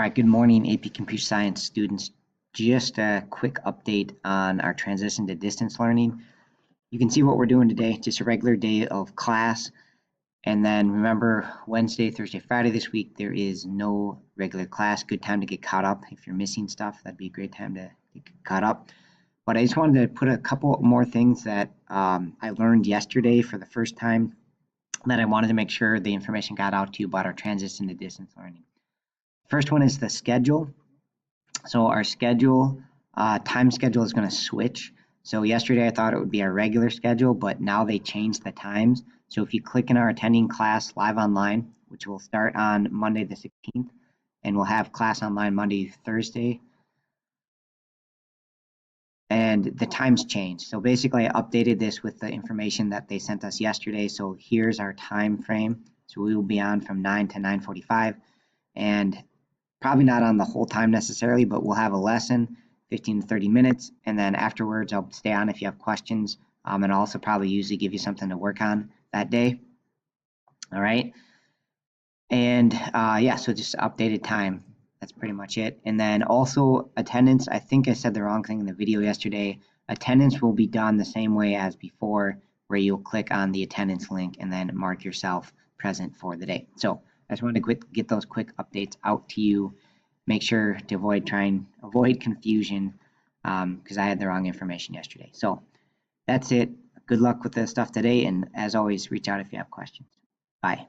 All right, good morning, AP Computer Science students. Just a quick update on our transition to distance learning. You can see what we're doing today, just a regular day of class. And then remember, Wednesday, Thursday, Friday this week, there is no regular class. Good time to get caught up. If you're missing stuff, that'd be a great time to get caught up. But I just wanted to put a couple more things that I learned yesterday for the first time that I wanted to make sure the information got out to you about our transition to distance learning. First one is the schedule. So our schedule, time schedule is going to switch. So yesterday I thought it would be our regular schedule, but now they changed the times. So if you click in our attending class live online, which will start on Monday the 16th, and we'll have class online Monday, Thursday, and the times change. So basically I updated this with the information that they sent us yesterday. So here's our time frame. So we will be on from 9 to 9:45, and probably not on the whole time necessarily, but we'll have a lesson, 15 to 30 minutes, and then afterwards I'll stay on if you have questions, and I'll also probably usually give you something to work on that day. All right, and yeah, so just updated time. That's pretty much it. And then also attendance. I think I said the wrong thing in the video yesterday. Attendance will be done the same way as before, where you'll click on the attendance link and then mark yourself present for the day. So I just wanted to get those quick updates out to you. Make sure to avoid confusion because I had the wrong information yesterday. So that's it. Good luck with the stuff today, and as always, reach out if you have questions. Bye.